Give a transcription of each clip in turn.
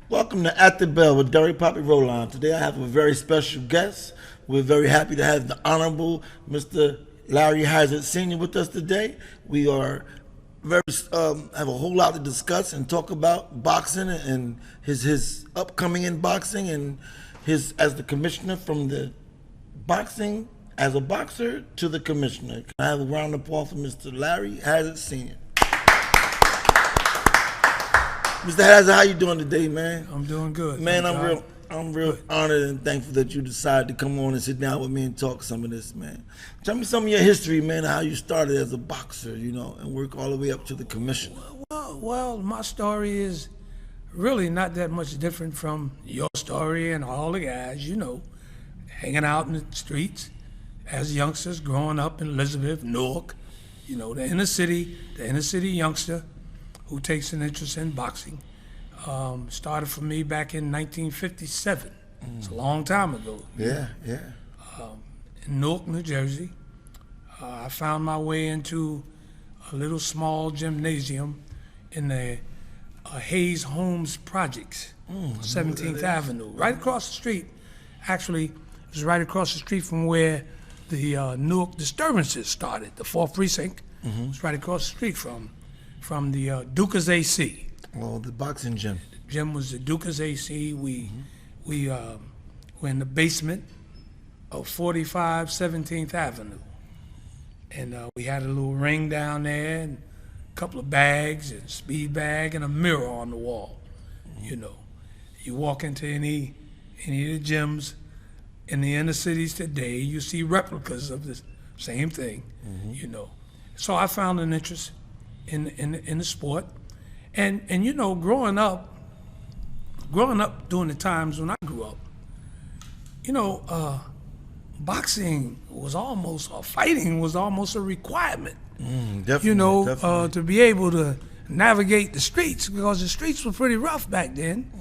Welcome to At the Bell with Derrick Poppy Roland. Today I have a very special guest. We're very happy to have the Honorable Mr. Larry Hazzard Sr. with us today. We are very have a whole lot to discuss and talk about boxing and his upcoming in boxing and his as the commissioner from the boxing as a boxer to the commissioner. Can I have a round of applause for Mr. Larry Hazzard Sr.? Mr. Hazzard, how you doing today, man? I'm doing good. Man, I'm real honored and thankful that you decided to come on and sit down with me and talk some of this, man. Tell me some of your history, man, how you started as a boxer, and work all the way up to the commissioner. Well, my story is really not that much different from your story and all the guys, hanging out in the streets as youngsters growing up in Elizabeth, Newark, the inner city youngster who takes an interest in boxing. Started for me back in 1957. It's a long time ago. Yeah. In Newark, New Jersey. I found my way into a little small gymnasium in the Hayes Homes Projects, 17th Avenue, right across the street. Actually, it was right across the street from where the Newark disturbances started. The 4th Precinct was right across the street from the Duca's AC. Oh, the boxing gym. The gym was the Duca's AC. We were in the basement of 45 17th Avenue. And we had a little ring down there and a couple of bags and a speed bag and a mirror on the wall. You walk into any of the gyms in the inner cities today, you see replicas of the same thing, So I found an interest in the sport. And growing up during the times when I grew up, boxing was almost, or fighting was almost a requirement. Definitely. To be able to navigate the streets, because the streets were pretty rough back then.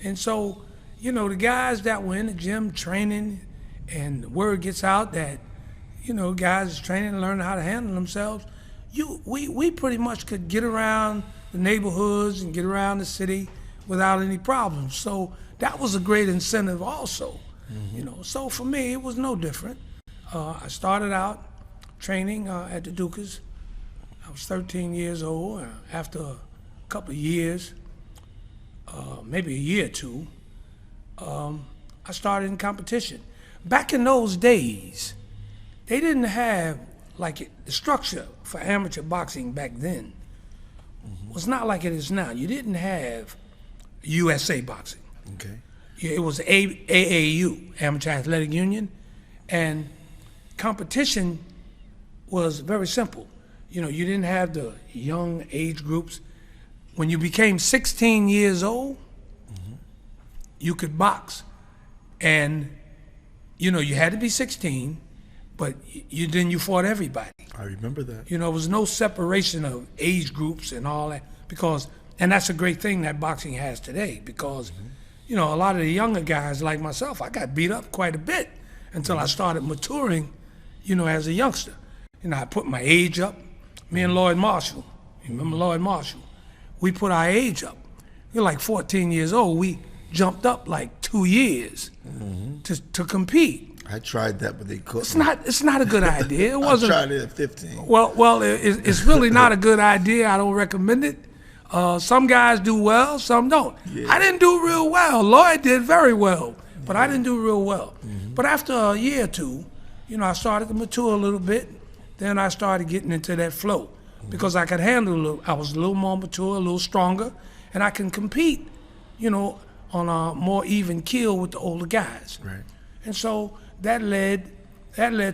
And so, the guys that were in the gym training, and the word gets out that, guys is training and learning how to handle themselves, we pretty much could get around the neighborhoods and get around the city without any problems. So that was a great incentive also. So for me, it was no different. I started out training at the Duca's. I was 13 years old. After a couple of years, maybe a year or two, I started in competition. Back in those days, they didn't have the structure for amateur boxing back then was not like it is now. You didn't have USA boxing. Okay. It was AAU, Amateur Athletic Union, and competition was very simple. You didn't have the young age groups. When you became 16 years old, you could box. And, you had to be 16, but then you fought everybody. I remember that. There was no separation of age groups and all that, and that's a great thing that boxing has today, because, a lot of the younger guys like myself, I got beat up quite a bit until I started maturing, as a youngster. I put my age up. Me and Lloyd Marshall, you remember Lloyd Marshall? We put our age up. We were like 14 years old. We jumped up like 2 years to compete. I tried that, but they couldn't. It's not a good idea. It wasn't. I tried it at 15. Well, it's really not a good idea. I don't recommend it. Some guys do well, some don't. Yeah. I didn't do real well. Lloyd did very well, but I didn't do real well. But after a year or two, I started to mature a little bit. Then I started getting into that flow because I could handle I was a little more mature, a little stronger, and I can compete, on a more even keel with the older guys. Right. And so that led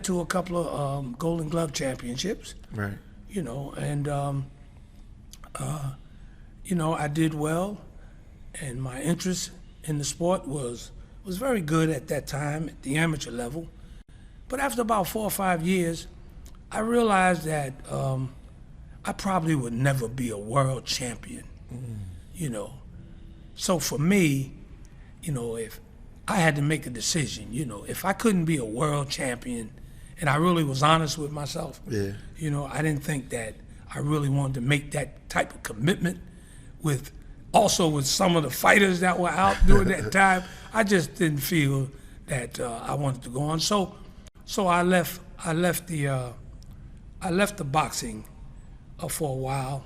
to a couple of Golden Glove championships. Right. I did well, and my interest in the sport was very good at that time at the amateur level. But after about 4 or 5 years, I realized that I probably would never be a world champion. So for me, if I had to make a decision, if I couldn't be a world champion, and I really was honest with myself, I didn't think that I really wanted to make that type of commitment with also with some of the fighters that were out during that time. I just didn't feel that I wanted to go on. So I left the boxing for a while,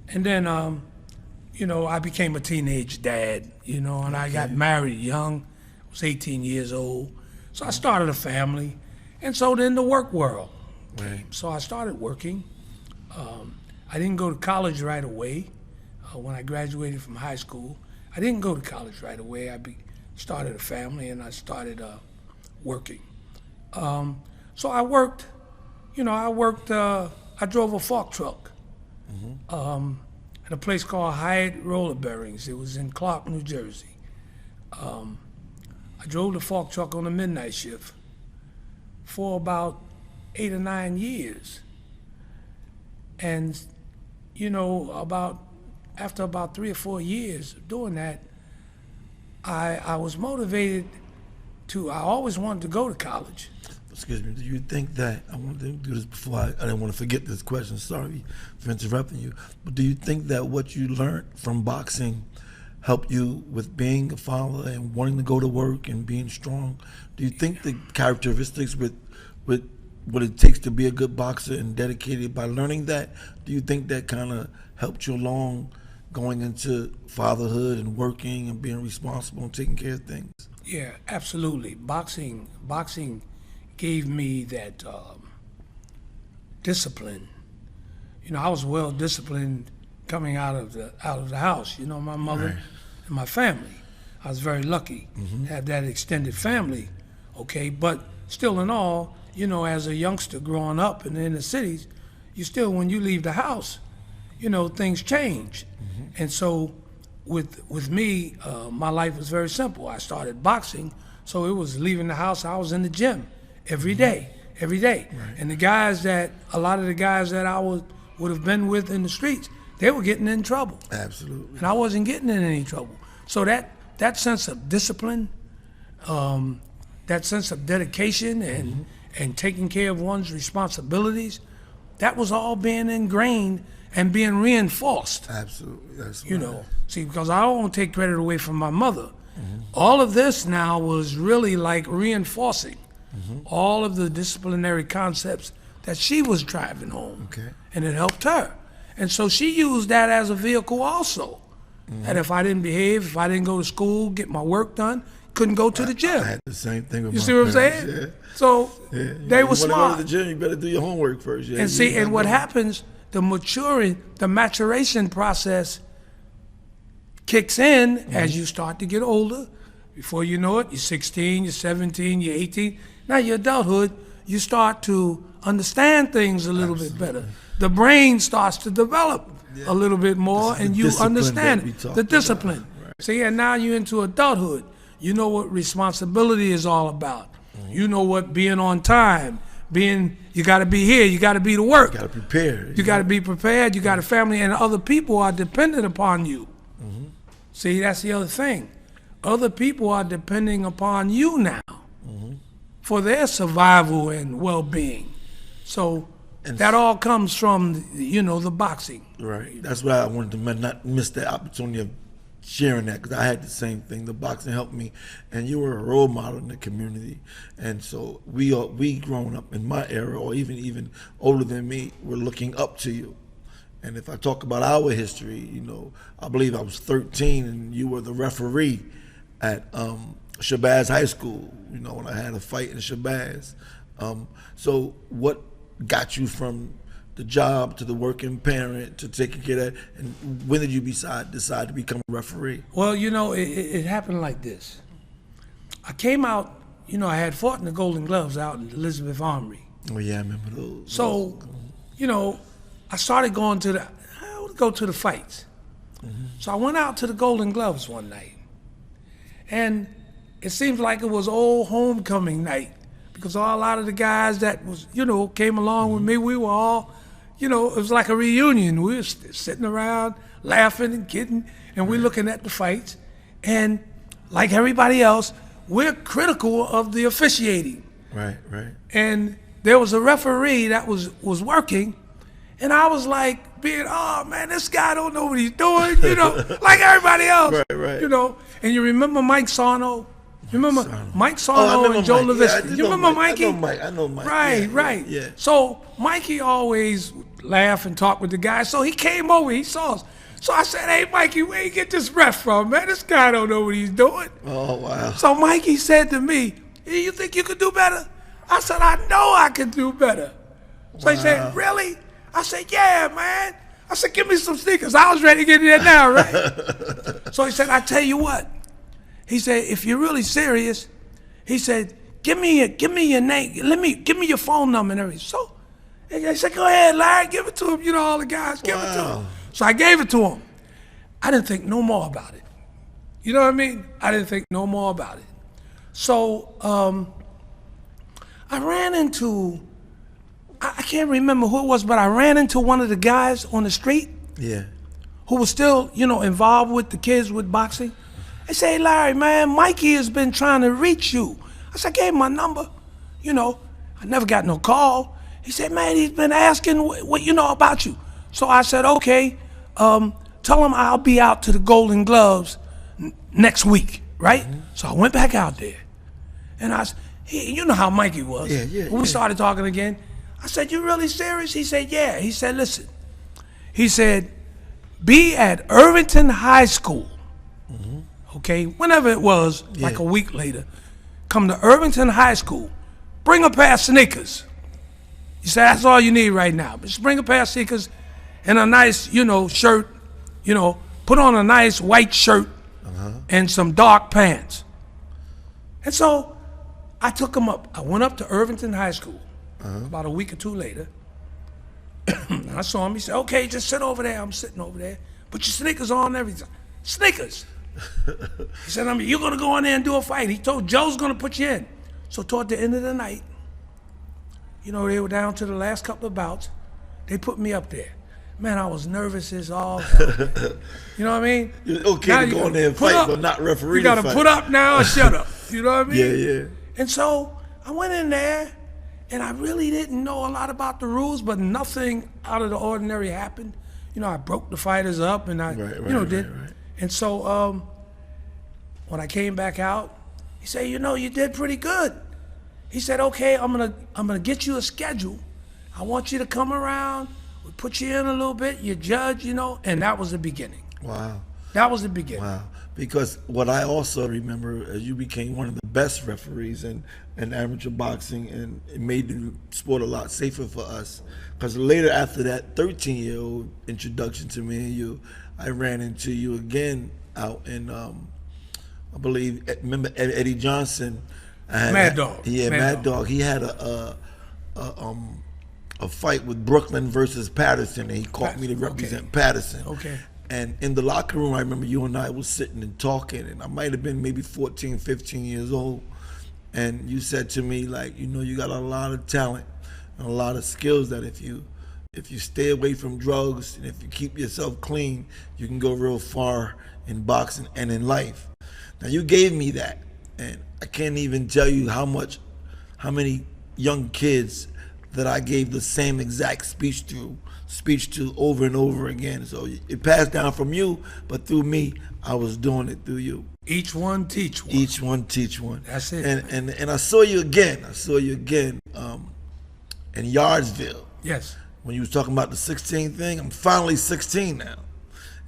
and then I became a teenage dad, and I got married young. I was 18 years old, so I started a family, and so then the work world came. So I started working. I didn't go to college right away. When I graduated from high school, I didn't go to college right away. I started a family, and I started working. So I worked. I drove a fork truck at a place called Hyatt Roller Bearings. It was in Clark, New Jersey. I drove the fork truck on the midnight shift for about 8 or 9 years. And, after about 3 or 4 years of doing that, I was motivated I always wanted to go to college. Excuse me, do you think that, I want to do this before I didn't want to forget this question, sorry for interrupting you, but do you think that what you learned from boxing helped you with being a father and wanting to go to work and being strong? Do you think the characteristics with what it takes to be a good boxer and dedicated, by learning that, do you think that kind of helped you along going into fatherhood and working and being responsible and taking care of things? Yeah, absolutely. Boxing gave me that discipline. I was well disciplined coming out of the house. My mother and my family. I was very lucky to have that extended family. Okay, but still in all, as a youngster growing up in the inner cities, when you leave the house, things change. And so with me, my life was very simple. I started boxing, so it was leaving the house, I was in the gym every day. Right. And a lot of the guys that I would have been with in the streets, they were getting in trouble. Absolutely. And I wasn't getting in any trouble. So that sense of discipline, that sense of dedication and taking care of one's responsibilities, that was all being ingrained and being reinforced. Absolutely, that's See, because I don't want to take credit away from my mother. All of this now was really like reinforcing all of the disciplinary concepts that she was driving home. Okay. And it helped her. And so she used that as a vehicle also. That if I didn't behave, if I didn't go to school, get my work done, couldn't go to the gym. I had the same thing with you my see what I'm parents, saying? Yeah. So they were You smart. want to go to the gym, you better do your homework first. Yeah, And see, and what happens, the maturation process kicks in as you start to get older. Before you know it, you're 16, you're 17, you're 18. Now your adulthood, you start to understand things a little bit better. The brain starts to develop a little bit more, and you understand the discipline. Right. See, and now you're into adulthood. You know what responsibility is all about. You know what being on time, you got to be here, you got to be to work. You got to prepare. You got to be prepared, you got a family, and other people are dependent upon you. See, that's the other thing. Other people are depending upon you now for their survival and well-being. So that all comes from, the boxing. Right. That's why I wanted to not miss that opportunity of sharing that, because I had the same thing. The boxing helped me, and you were a role model in the community. And so we growing up in my era, or even older than me, were looking up to you. And if I talk about our history, I believe I was 13 and you were the referee at Shabazz High School, when I had a fight in Shabazz. So what got you from the job to the working parent to taking care of that, and when did you decide to become a referee? Well, it happened like this. I came out, I had fought in the Golden Gloves out in Elizabeth Armory. Oh yeah, I remember those. So, I started going to the fights. So I went out to the Golden Gloves one night, and it seems like it was old homecoming night, because a lot of the guys that was, came along with me, we were all, it was like a reunion. We were sitting around laughing and kidding, and we're looking at the fights. And like everybody else, we're critical of the officiating. Right. And there was a referee that was working, And I was like, oh man, this guy don't know what he's doing, you know, like everybody else. Right. You know, and you remember Mike Sarno? You remember Mike Sarno Oh, and Joe Mike. LaVista? Yeah, You remember Mikey? I know Mike. Right. Yeah. So Mikey always laugh and talk with the guy. So he came over, he saw us. So I said, hey, Mikey, where you get this ref from, man? This guy don't know what he's doing. Oh, wow. So Mikey said to me, hey, you think you could do better? I said, I know I can do better. So he said, really? I said, yeah, man. I said, give me some sneakers. I was ready to get in there now, right? So he said, I tell you what. He said, if you're really serious, he said, give me your name. Give me your phone number and everything. So I said, go ahead, Larry, give it to him. You know, all the guys, give it to him. So I gave it to him. I didn't think no more about it. You know what I mean? I didn't think no more about it. So I ran into, I can't remember who it was, but I ran into one of the guys on the street. Yeah. Who was still, you know, involved with the kids with boxing. I say, hey, Larry, man, Mikey has been trying to reach you. I said, I gave him my number. You know, I never got no call. He said, man, he's been asking what you know about you. So I said, okay, tell him I'll be out to the Golden Gloves next week, right? Mm-hmm. So I went back out there. And you know how Mikey was. Yeah. When we started talking again, I said, you really serious? He said, yeah. He said, listen. He said, be at Irvington High School. Mm-hmm. Okay, whenever it was, like a week later, come to Irvington High School, bring a pair of sneakers. He said, that's all you need right now. Just bring a pair of sneakers and a nice, you know, shirt, you know, put on a nice white shirt and some dark pants. And so I took him up. I went up to Irvington High School about a week or two later. And I saw him. He said, okay, just sit over there. I'm sitting over there. Put your sneakers on and everything. Sneakers. He said, you're going to go in there and do a fight. He told Joe's going to put you in. So toward the end of the night, you know, they were down to the last couple of bouts. They put me up there. Man, I was nervous as all hell. You know what I mean? It's okay now to go in there and fight, but not referee. You got to put up now or shut up. You know what I mean? Yeah. And so I went in there, and I really didn't know a lot about the rules, but nothing out of the ordinary happened. You know, I broke the fighters up, and I did. Right. And so when I came back out, he said, you know, you did pretty good. He said, okay, I'm gonna get you a schedule. I want you to come around. We'll put you in a little bit. You judge, you know, and that was the beginning. Wow. That was the beginning. Wow. Because what I also remember, as you became one of the best referees in amateur boxing, and it made the sport a lot safer for us. Because later, after that 13-year-old introduction to me and you, I ran into you again out in, I believe, remember Eddie Johnson? Mad Dog. Yeah, Mad Dog. He had a fight with Brooklyn versus Patterson, and he called me to represent Patterson. Okay. And in the locker room, I remember you and I was sitting and talking, and I might have been maybe 14, 15 years old. And you said to me, like, you know, you got a lot of talent and a lot of skills that if you stay away from drugs and if you keep yourself clean, you can go real far in boxing and in life. Now, you gave me that, and I can't even tell you how many young kids that I gave the same exact speech to over and over again. So it passed down from you, but through me, I was doing it through you. Each one teach one. Each one teach one. That's it. And I saw you again. In Yardsville. Yes. When you was talking about the 16 thing, I'm finally 16 now.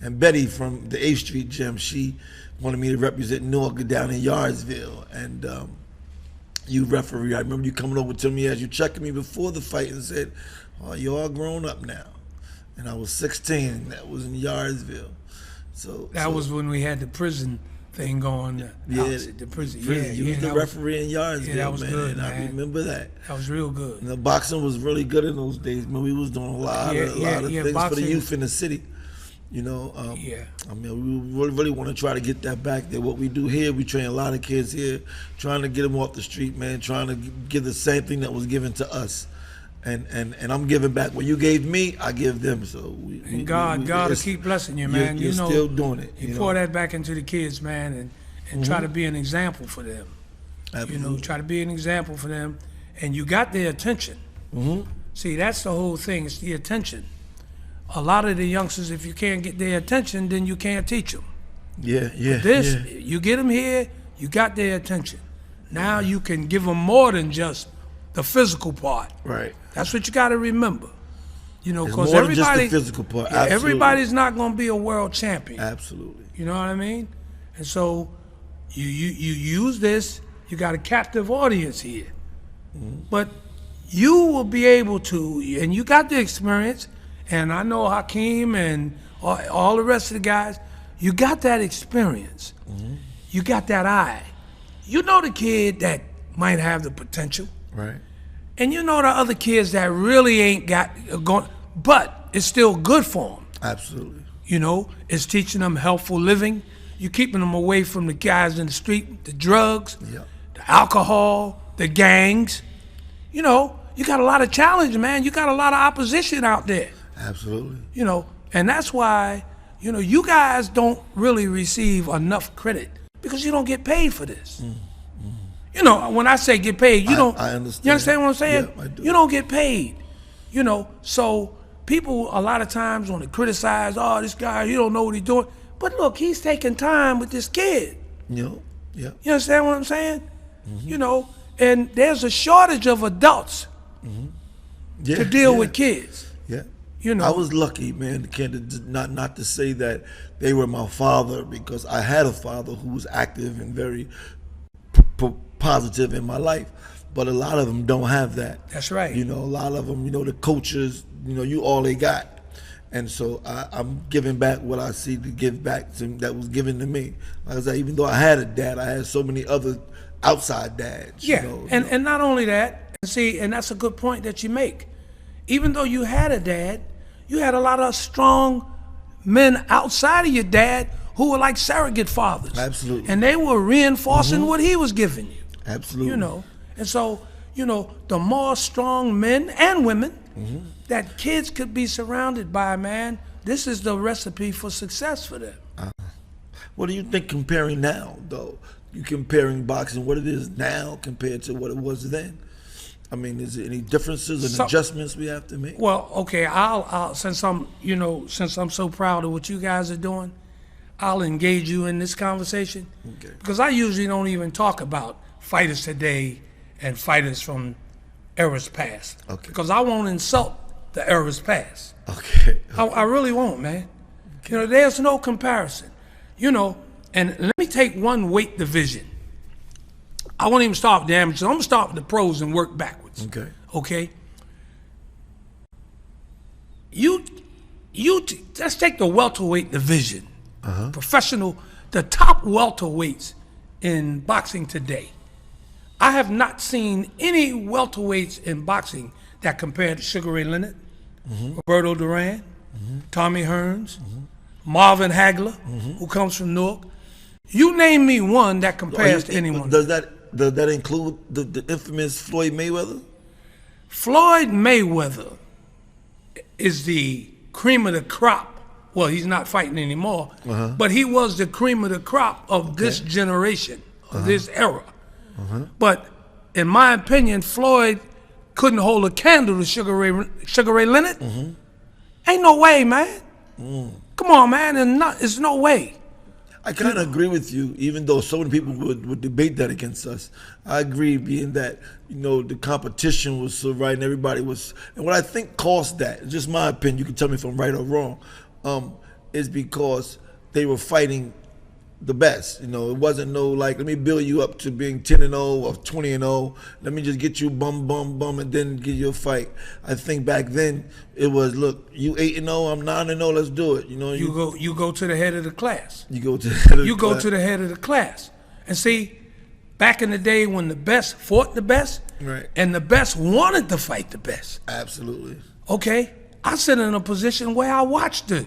And Betty from the A Street Gym, she wanted me to represent Newark down in Yardsville. And you referee, I remember you coming over to me as you checking me before the fight and said, oh, you're all grown up now. And I was 16, and that was in Yardsville. That was when we had the prison thing going. The prison. Yeah, you was the referee in Yardsville, that was man. good, and man. I remember that. That was real good. And the boxing was really good in those days. Man, we was doing a lot of things boxing, for the youth in the city. You know, I mean, we really want to try to get that back there. What we do here, we train a lot of kids here, trying to get them off the street, man, trying to give the same thing that was given to us. And I'm giving back what you gave me, I give them. So God will keep blessing you, man. You're still doing it. You pour that back into the kids, man, and try to be an example for them. Absolutely. You know, try to be an example for them, and you got their attention. See, that's the whole thing. It's the attention. a lot of the youngsters, if you can't get their attention, then you can't teach them. Yeah. You get them here, you got their attention. Now you can give them more than just the physical part. Right. That's what you got to remember. You know, because more than just everybody, the physical part. yeah, everybody's not going to be a world champion. Absolutely. You know what I mean? And so you use this. You got a captive audience here, but you will be able to, and you got the experience. And I know Hakeem and all the rest of the guys. You got that experience. You got that eye. You know the kid that might have the potential. Right. And you know the other kids that really ain't got going, but it's still good for them. Absolutely. You know, it's teaching them healthful living. You're keeping them away from the guys in the street, the drugs, Yep. the alcohol, the gangs. You know, you got a lot of challenge, man. You got a lot of opposition out there. Absolutely. You know, and that's why, you know, you guys don't really receive enough credit because you don't get paid for this. You know, when I say get paid, you don't. I understand. You understand what I'm saying? Yeah, I do. You don't get paid. You know, so people a lot of times want to criticize, oh, this guy, he don't know what he's doing. But look, he's taking time with this kid. Yeah. You understand what I'm saying? You know, and there's a shortage of adults Yeah. to deal yeah. with kids. Yeah. You know, I was lucky, man, not to say that they were my father, because I had a father who was active and very positive in my life. But a lot of them don't have that. That's right. You know, a lot of them, you know, the coaches, you know, you all they got. And so I'm giving back what I see to give back to that was given to me. Like I said, even though I had a dad, I had so many other outside dads. Yeah, You know, and not only that, see, and that's a good point that you make. Even though you had a dad, you had a lot of strong men outside of your dad who were like surrogate fathers. Absolutely. And they were reinforcing what he was giving you. Absolutely. You know, and so, you know, the more strong men and women that kids could be surrounded by, man, this is the recipe for success for them. What do you think comparing now, though? You comparing boxing, what it is now compared to what it was then? I mean, is there any differences and adjustments we have to make? Well, okay, I'll since I'm so proud of what you guys are doing, I'll engage you in this conversation. Okay. Because I usually don't even talk about fighters today and fighters from eras past. Okay. Because I won't insult the eras past. Okay. I really won't, man. You know, there's no comparison. You know, and let me take one weight division. I won't even start with the amateurs. I'm gonna start with the pros and work backwards. Okay. Okay. Let's take the welterweight division. Professional, the top welterweights in boxing today. I have not seen any welterweights in boxing that compare to Sugar Ray Leonard, Roberto Duran, Tommy Hearns, Marvin Hagler, who comes from Newark. You name me one that compares to anyone. Does that include the infamous Floyd Mayweather? Floyd Mayweather is the cream of the crop. Well, he's not fighting anymore, but he was the cream of the crop of this generation, of this era. But in my opinion, Floyd couldn't hold a candle to Sugar Ray Leonard. Ain't no way, man. Come on, man, there's no way. I kind of agree with you, even though so many people would debate that against us. I agree, being that, you know, the competition was so right and everybody was, and what I think caused that, just my opinion, you can tell me if I'm right or wrong, is because they were fighting the best. You know, it wasn't no like, let me build you up to being 10-0 or 20-0. Let me just get you bum, and then give you a fight. I think back then it was, look, you 8-0, I'm 9-0, let's do it. You know, You go to the head of the class. You go to the head of You the go class. to the head of the class. And see, back in the day when the best fought the best, Right. and the best wanted to fight the best. Absolutely. Okay, I sit in a position where I watched the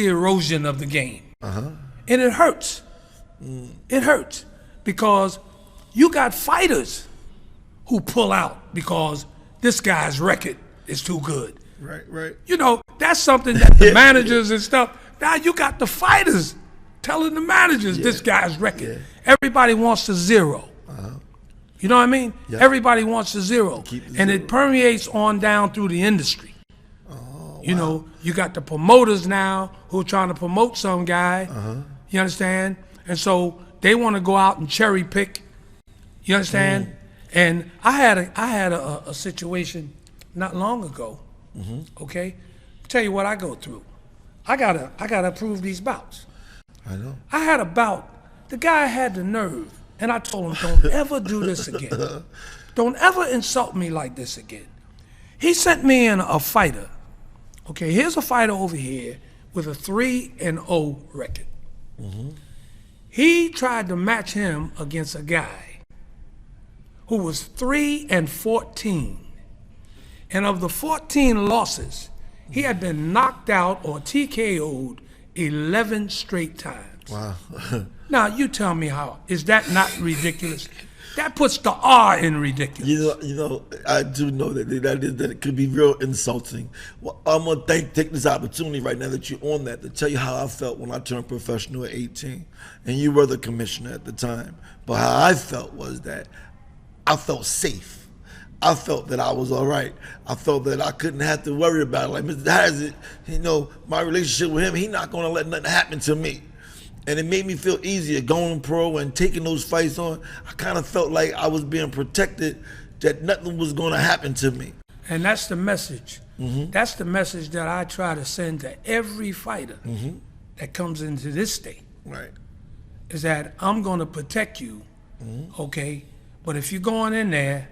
erosion of the game. And it hurts. It hurts because you got fighters who pull out because this guy's record is too good. Right. You know, that's something that the managers and stuff, now you got the fighters telling the managers this guy's record. Everybody wants a zero. You know what I mean? Yeah. Everybody wants a zero. Keep the And zero. it permeates on down through the industry. You know, you got the promoters now who are trying to promote some guy. You understand? And so they want to go out and cherry pick. You understand? And I had a situation not long ago. Okay, tell you what I go through. I gotta approve these bouts. I know. I had a bout. The guy had the nerve, and I told him, "Don't ever do this again. Don't ever insult me like this again." He sent me in a fighter. Okay, here's a fighter over here with a 3-0 record. He tried to match him against a guy who was 3-14. And of the 14 losses, he had been knocked out or TKO'd 11 straight times. Wow. Now, you tell me how. Is that not ridiculous? That puts the R in ridiculous. You know, I do know that it could be real insulting. Well, I'm gonna take this opportunity right now that you're on that to tell you how I felt when I turned professional at 18, and you were the commissioner at the time. But how I felt was that I felt safe. I felt that I was all right. I felt that I couldn't have to worry about it. Like Mr. Hazzard, you know, my relationship with him, he's not gonna let nothing happen to me. And it made me feel easier going pro and taking those fights on. I kind of felt like I was being protected, that nothing was going to happen to me. And that's the message. That's the message that I try to send to every fighter that comes into this state. Right. Is that I'm going to protect you, okay? But if you're going in there,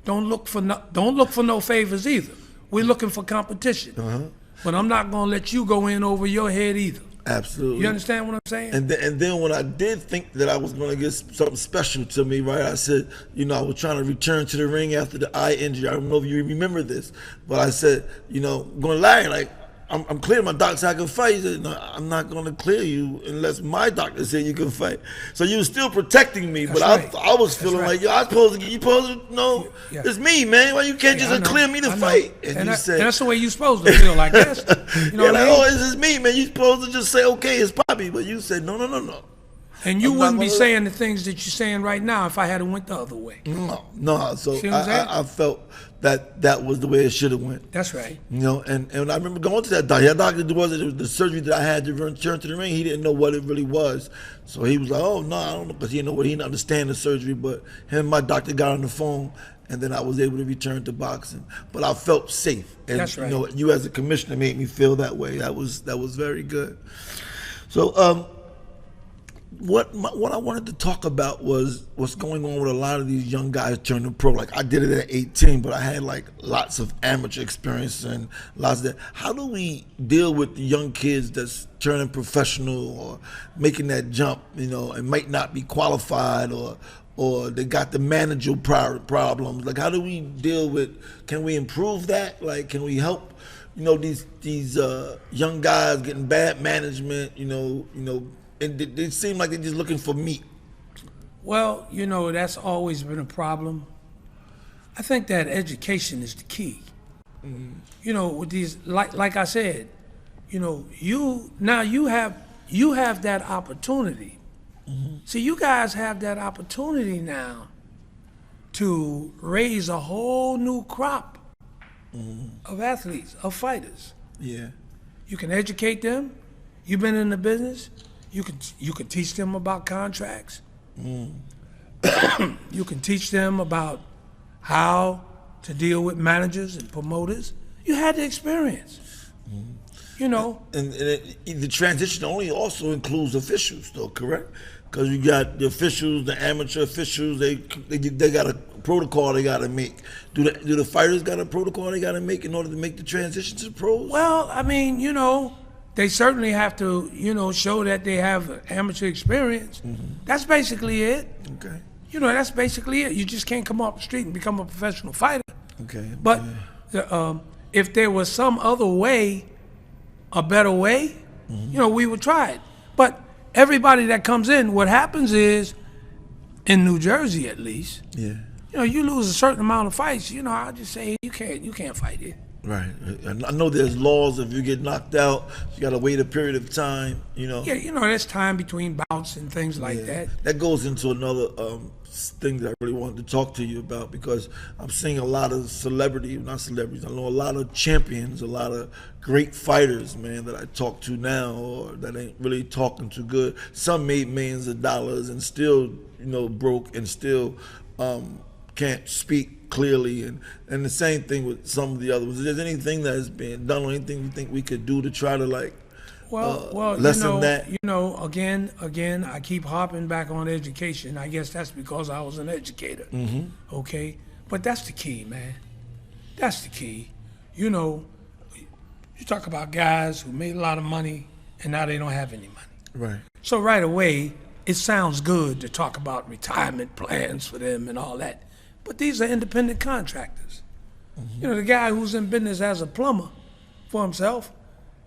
don't look for no favors either. We're looking for competition. But I'm not going to let you go in over your head either. Absolutely. You understand what I'm saying? And then when I did think that I was going to get something special to me, right, I said, you know, I was trying to return to the ring after the eye injury. I don't know if you remember this, but I said, you know, going to Larry, like, I'm clear. My doctor said I can fight. He said, no, I'm not going to clear you unless my doctor said you can fight. So you were still protecting me, That's but right. I was feeling like, yo, you supposed to, no, it's me, man. Why you can't just clear me to fight? And you said, and that's the way you supposed to feel, I guess. You know what I mean? Oh, this is me, man. You supposed to just say, okay, it's Poppy. But you said, no. And you wouldn't be saying the things that you're saying right now if I had went the other way. No. So I felt that was the way it should have went. That's right. You know, and I remember going to that doctor. That doctor was the surgery that I had to return to the ring. He didn't know what it really was. So he was like, oh, no, I don't know, because he didn't understand the surgery. But him and my doctor got on the phone, and then I was able to return to boxing. But I felt safe. And, That's right. You know, you as a commissioner made me feel that way. That was very good. So, what I wanted to talk about was what's going on with a lot of these young guys turning pro. Like, I did it at 18, but I had like lots of amateur experience and lots of that. How do we deal with the young kids that's turning professional or making that jump, you know, and might not be qualified or they got the managerial problems? Like, how do we deal with, can we improve that? Like, can we help, you know, these young guys getting bad management, you know, and they seem like they're just looking for meat? Well, you know, that's always been a problem. I think that education is the key. You know, with these, like I said, you know, you have that opportunity. See, you guys have that opportunity now to raise a whole new crop of athletes, of fighters. Yeah. You can educate them. You've been in the business. You can teach them about contracts. You can teach them about how to deal with managers and promoters. You had the experience. You know. And the transition only also includes officials, though, correct? Because you got the officials, the amateur officials. They got a protocol they got to make. Do the fighters got a protocol they got to make in order to make the transition to the pros? Well, I mean, you know, they certainly have to, you know, show that they have amateur experience. That's basically it. Okay. You know, that's basically it. You just can't come off the street and become a professional fighter. Okay. But if there was some other way, a better way, you know, we would try it. But everybody that comes in, what happens is, in New Jersey at least, yeah, you know, you lose a certain amount of fights. You know, I'll just say you can't fight it. Right. And I know there's laws. If you get knocked out, you got to wait a period of time. Yeah, there's time between bouts and things like Yeah. that. That goes into another thing that I really wanted to talk to you about, because I'm seeing a lot of not celebrities. I know a lot of champions, a lot of great fighters, man, that I talk to now, or that ain't really talking too good. Some made millions of dollars and still, broke, and still can't speak clearly, and the same thing with some of the others. Is there anything that has been done, or anything you think we could do to try to lessen that? Again, I keep harping back on education. I guess that's because I was an educator. Mm-hmm. Okay, but that's the key, man. That's the key. You talk about guys who made a lot of money and now they don't have any money. Right. So right away, it sounds good to talk about retirement plans for them and all that. But these are independent contractors. Mm-hmm. The guy who's in business as a plumber for himself,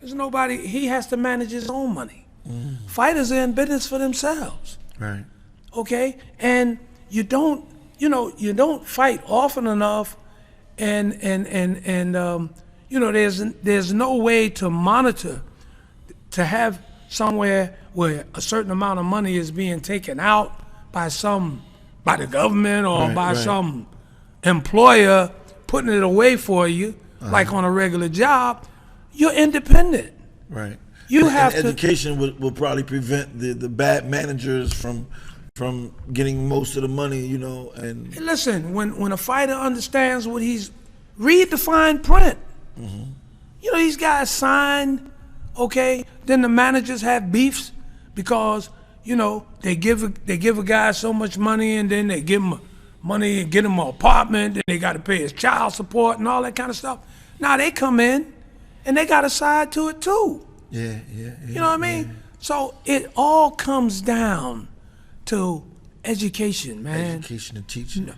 he has to manage his own money. Mm-hmm. Fighters are in business for themselves. Right. Okay? And you don't fight often enough, and there's no way to monitor, to have somewhere where a certain amount of money is being taken out by the government or by some employer putting it away for you, like on a regular job. You're independent. Right. And education will probably prevent the bad managers from getting most of the money, and hey, listen, when a fighter understands read the fine print. Mm-hmm. These guys sign, okay, then the managers have beefs because they give a guy so much money, and then they give him money and get him an apartment, and they got to pay his child support and all that kind of stuff. Now they come in and they got a side to it too. Yeah. You know what I mean? Yeah. So it all comes down to education, man. Education and teaching.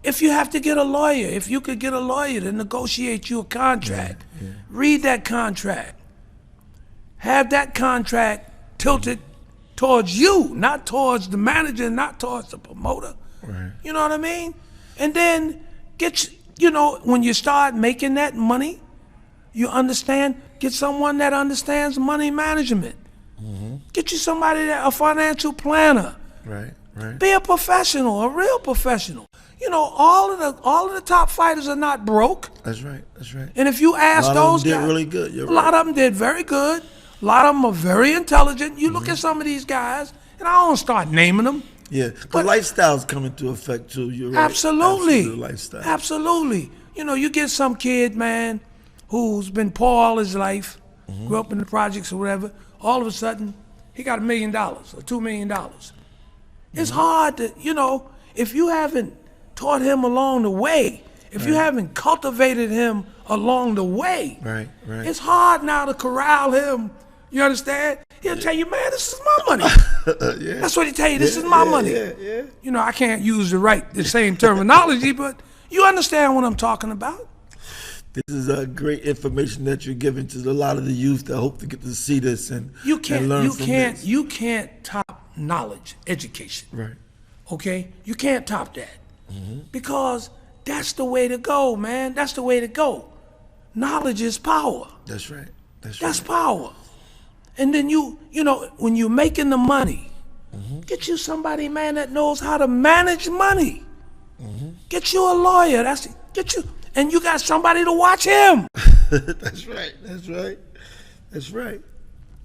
If you have to get a lawyer, if you could get a lawyer to negotiate you a contract, read that contract. Have that contract tilted towards you, not towards the manager, not towards the promoter. Right. You know what I mean? And then when you start making that money, get someone that understands money management. Mm-hmm. Get you somebody a financial planner. Right. Be a professional, a real professional. All of the top fighters are not broke. That's right. And if you ask those guys, did really good. A lot of them did very good. A lot of them are very intelligent. You look at some of these guys, and I don't start naming them. Yeah, but lifestyles come into effect too. You're right. Absolutely. Lifestyle. Absolutely. You get some kid, man, who's been poor all his life, grew up in the projects or whatever. All of a sudden, he got $1 million or $2 million. It's hard to, if you haven't taught him along the way, if you haven't cultivated him along the way, right. It's hard now to corral him. You understand? He'll tell you, man, this is my money. Yeah. That's what he tell you. This is my money. Yeah. I can't use the same terminology, but you understand what I'm talking about. This is great information that you're giving to a lot of the youth that hope to get to see this and learn from this. You can't top knowledge, education. Right. Okay? You can't top that. Because that's the way to go, man. That's the way to go. Knowledge is power. That's right. That's power. And then when you're making the money, get you somebody, man, that knows how to manage money. Get you a lawyer. And you got somebody to watch him. That's right.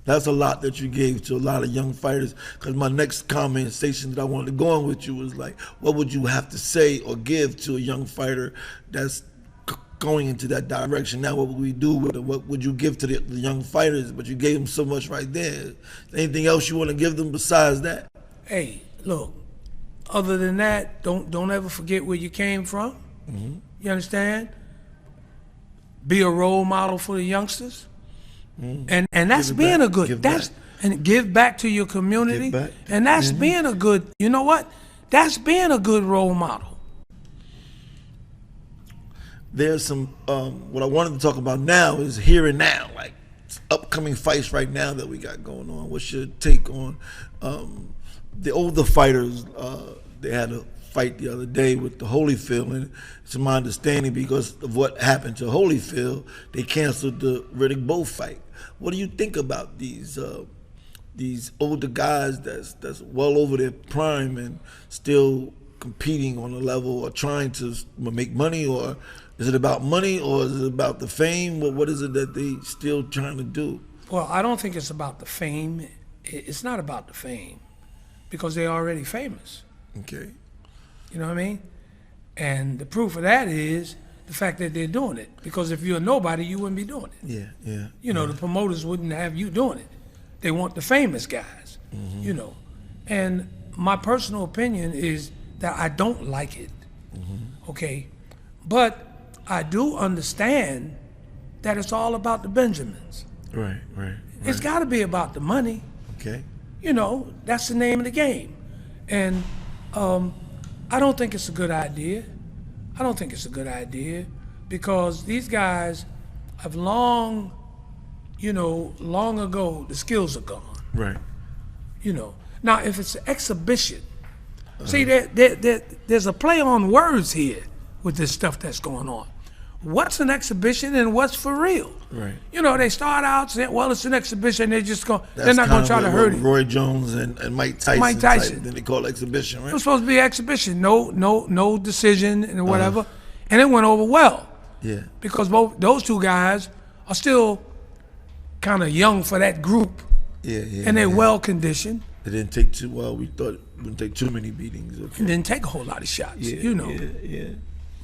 That's a lot that you gave to a lot of young fighters. Because my next conversation that I wanted to go on with you was like, what would you have to say or give to a young fighter that's going into that direction? Now, what would we do with it? What would you give to the young fighters? But you gave them so much right there. Anything else you want to give them besides that? Hey, look. Other than that, don't ever forget where you came from. You understand? Be a role model for the youngsters. And that's being a good, and give back to your community. And that's being a good, you know what? That's being a good role model. There's some, what I wanted to talk about now is here and now, like upcoming fights right now that we got going on. What's your take on the older fighters? They had a fight the other day with the Holyfield, and it's my understanding because of what happened to Holyfield, they canceled the Riddick Bowe fight. What do you think about these older guys that's well over their prime and still competing on a level or trying to make money? Or is it about money, or is it about the fame? What is it that they still trying to do? Well, I don't think it's about the fame. It's not about the fame because they're already famous. Okay. You know what I mean? And the proof of that is the fact that they're doing it. Because if you're a nobody, you wouldn't be doing it. Yeah, yeah. You know, the promoters wouldn't have you doing it. They want the famous guys, you know. And my personal opinion is that I don't like it, okay? But I do understand that it's all about the Benjamins. Right. It's got to be about the money. Okay. You know, that's the name of the game. And I don't think it's a good idea. I don't think it's a good idea because these guys have long ago, the skills are gone. Right. You know. Now, if it's an exhibition, see, there's a play on words here with this stuff that's going on. What's an exhibition and what's for real? Right. You know, they start out saying, well, it's an exhibition. They're not going to try to hurt it. Roy Jones and Mike Tyson. Then they call it exhibition, right? It was supposed to be an exhibition. No decision and whatever. And it went over well. Yeah. Because both those two guys are still kind of young for that group. Yeah. And they're well conditioned. It didn't take too well. We thought it wouldn't take too many beatings. Okay. It didn't take a whole lot of shots. You know. Yeah.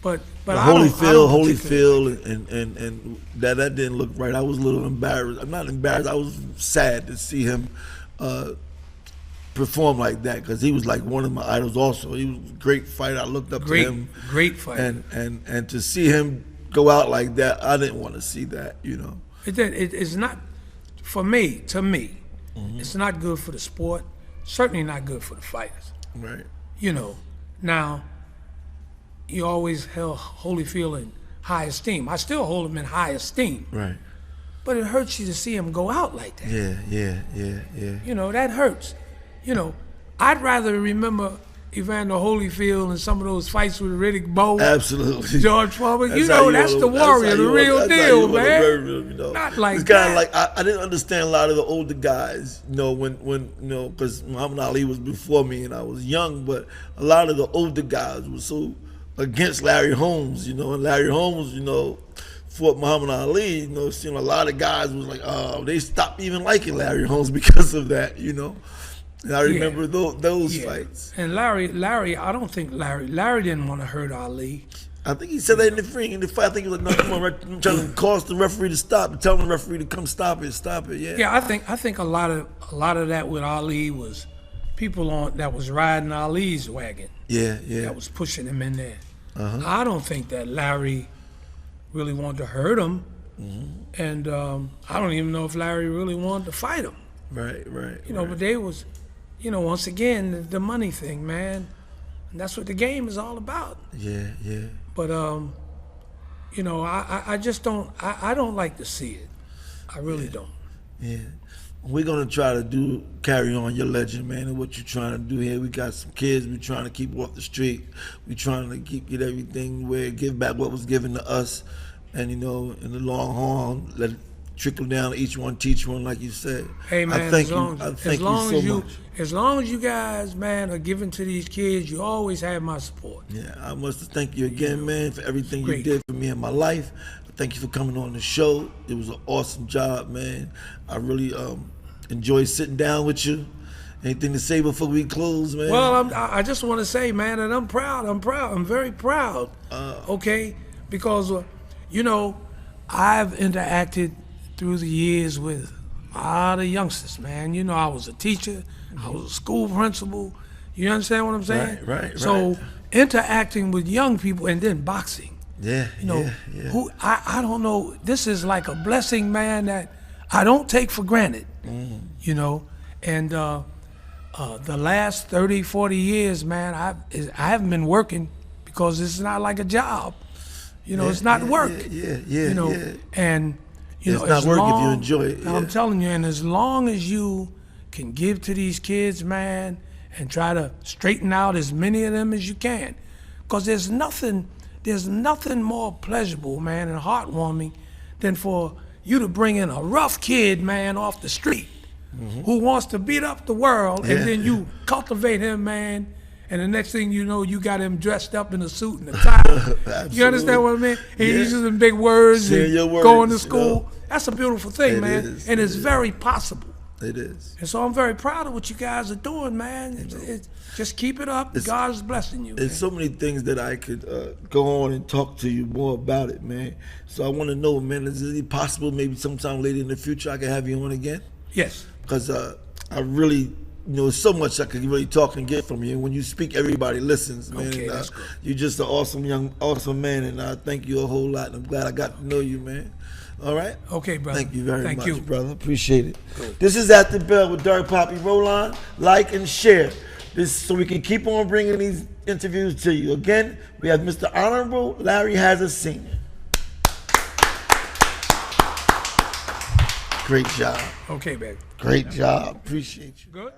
But Holyfield, and that didn't look right. I was a little embarrassed. I'm not embarrassed. I was sad to see him perform like that because he was like one of my idols. Also, he was a great fighter. I looked up to him. Great fighter. And to see him go out like that, I didn't want to see that. You know, it's not for me. To me, it's not good for the sport. Certainly not good for the fighters. Right. You know, now. You always held Holyfield in high esteem. I still hold him in high esteem. Right. But it hurts you to see him go out like that. Yeah. You know, that hurts. You know, I'd rather remember Evander Holyfield and some of those fights with Riddick Bowe. Absolutely. George Foreman. You know, that's the warrior, the real deal, man. You know. Not like it's kind of like, I didn't understand a lot of the older guys, you know, when you know, because Muhammad Ali was before me and I was young, but a lot of the older guys were so against Larry Holmes, you know, and Larry Holmes, you know, fought Muhammad Ali, you know, seeing a lot of guys was like, oh, they stopped even liking Larry Holmes because of that, you know. And I remember those fights. And Larry, I don't think Larry didn't want to hurt Ali. I think he said that in the fight. I think he was like, no, come on, trying to cause the referee to stop, telling the referee to come stop it, yeah. Yeah, I think a lot of that with Ali was people that was riding Ali's wagon. Yeah. That was pushing him in there. I don't think that Larry really wanted to hurt him, and I don't even know if Larry really wanted to fight him. Right. You know, but they was, you know, once again the money thing, man, and that's what the game is all about. Yeah. But you know, I just don't. I don't like to see it. I really don't. Yeah. We're gonna try to carry on your legend, man, and what you're trying to do here. We got some kids we're trying to keep off the street. We're trying to get everything give back what was given to us, and you know, in the long haul, let it trickle down to each one, teach one, like you said. Hey man, I thank you. As long as you guys, man, are giving to these kids, you always have my support. Yeah, I must thank you again, man, for everything you did for me in my life. Thank you for coming on the show. It was an awesome job, man. I really enjoyed sitting down with you. Anything to say before we close, man? Well, I just want to say, man, that I'm proud. I'm very proud, okay? Because, you know, I've interacted through the years with a lot of youngsters, man. You know, I was a teacher. I was a school principal. You understand what I'm saying? Right. So interacting with young people and then boxing. Yeah, you know, yeah. I don't know. This is like a blessing, man, that I don't take for granted, you know. And the last 30, 40 years, man, I haven't been working because it's not like a job. You know, it's not work. You know, and, you know, it's not work if you enjoy it. I'm telling you, and as long as you can give to these kids, man, and try to straighten out as many of them as you can. Because there's nothing more pleasurable, man, and heartwarming than for you to bring in a rough kid, man, off the street who wants to beat up the world, and then you cultivate him, man, and the next thing you know, you got him dressed up in a suit and a tie. You understand what I mean? He's using big words and going to school. You know? That's a beautiful thing, man, and it's very possible. It is. And so I'm very proud of what you guys are doing, man. Just keep it up. God's blessing you. There's so many things that I could go on and talk to you more about it, man. So I want to know, man, is it possible maybe sometime later in the future I can have you on again? Yes. Because I really, so much I could really talk and get from you. And when you speak, everybody listens, man. Okay, that's good. You're just an awesome man, and I thank you a whole lot. And I'm glad I got to know you, man. All right? Okay, brother. Thank you very much, brother. Appreciate it. Cool. This is At the Bell with Derrick Poppy Roland. Like and share this so we can keep on bringing these interviews to you. Again, we have Mr. Honorable Larry Hazzard Sr. Great job. Okay, baby. Great job. Appreciate you. Good.